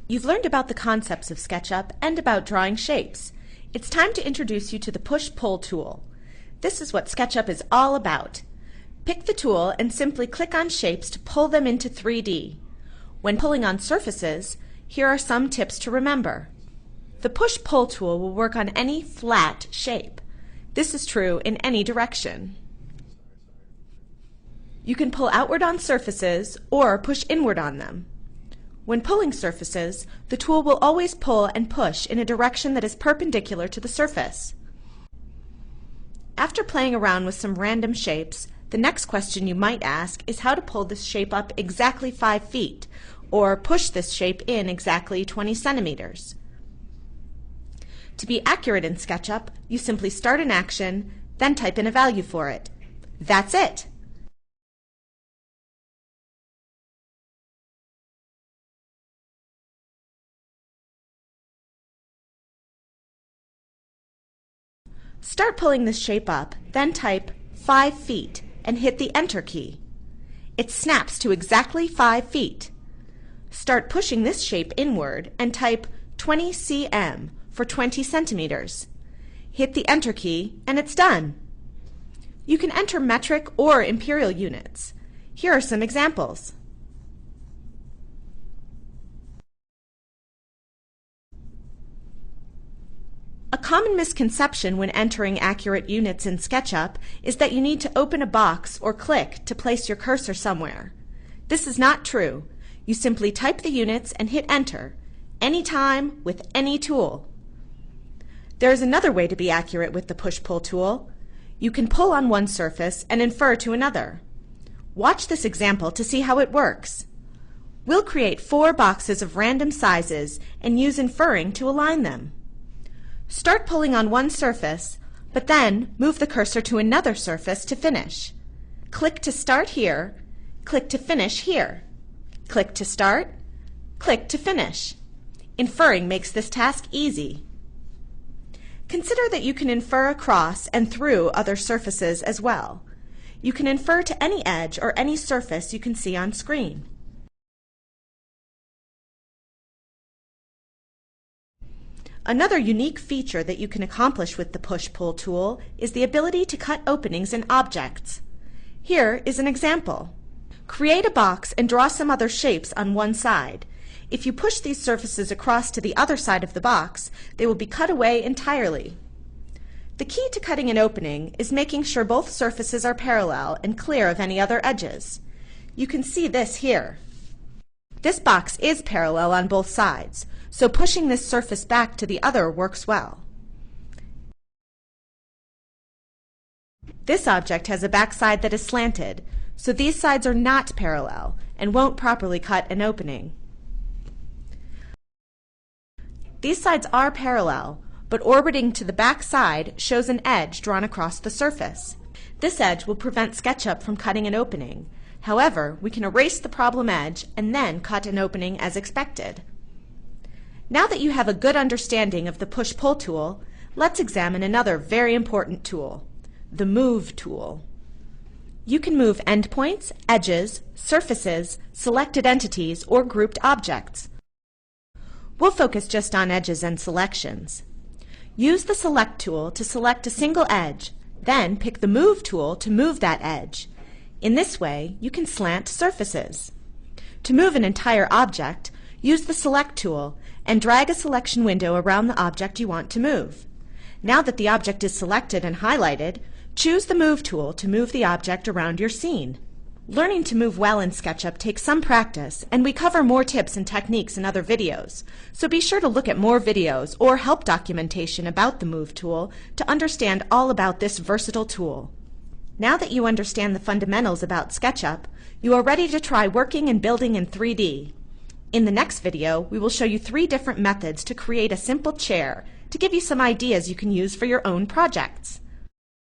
You've learned about the concepts of SketchUp and about drawing shapes. It's time to introduce you to the Push-Pull tool. This is what SketchUp is all about. Pick the tool and simply click on shapes to pull them into 3D. When pulling on surfaces, here are some tips to remember. The Push-Pull tool will work on any flat shape. This is true in any direction. You can pull outward on surfaces or push inward on them. When pulling surfaces, the tool will always pull and push in a direction that is perpendicular to the surface. After playing around with some random shapes, the next question you might ask is how to pull this shape up exactly 5 feet, or push this shape in exactly 20 centimeters. To be accurate in SketchUp, you simply start an action, then type in a value for it. That's it! Start pulling this shape up, then type 5 feet and hit the Enter key. It snaps to exactly 5 feet. Start pushing this shape inward and type 20 cm for 20 centimeters. Hit the Enter key and it's done. You can enter metric or imperial units. Here are some examples. A common misconception when entering accurate units in SketchUp is that you need to open a box or click to place your cursor somewhere. This is not true. You simply type the units and hit Enter, anytime with any tool. There is another way to be accurate with the Push-Pull tool. You can pull on one surface and infer to another. Watch this example to see how it works. We'll create 4 boxes of random sizes and use inferring to align them. Start pulling on one surface, but then move the cursor to another surface to finish. Click to start here, click to finish here. Click to start, click to finish. Inferring makes this task easy. Consider that you can infer across and through other surfaces as well. You can infer to any edge or any surface you can see on screen. Another unique feature that you can accomplish with the Push-Pull tool is the ability to cut openings in objects. Here is an example. Create a box and draw some other shapes on one side. If you push these surfaces across to the other side of the box, they will be cut away entirely. The key to cutting an opening is making sure both surfaces are parallel and clear of any other edges. You can see this here. This box is parallel on both sides, so pushing this surface back to the other works well. This object has a backside that is slanted, so these sides are not parallel and won't properly cut an opening. These sides are parallel, but orbiting to the back side shows an edge drawn across the surface. This edge will prevent SketchUp from cutting an opening. However, we can erase the problem edge and then cut an opening as expected. Now that you have a good understanding of the Push-Pull tool, let's examine another very important tool, the Move tool. You can move endpoints, edges, surfaces, selected entities, or grouped objects. We'll focus just on edges and selections. Use the Select tool to select a single edge, then pick the Move tool to move that edge. In this way, you can slant surfaces. To move an entire object, use the Select tool and drag a selection window around the object you want to move. Now that the object is selected and highlighted, choose the Move tool to move the object around your scene. Learning to move well in SketchUp takes some practice, and we cover more tips and techniques in other videos, so be sure to look at more videos or help documentation about the Move tool to understand all about this versatile tool. Now that you understand the fundamentals about SketchUp, you are ready to try working and building in 3D. In the next video, we will show you 3 different methods to create a simple chair to give you some ideas you can use for your own projects.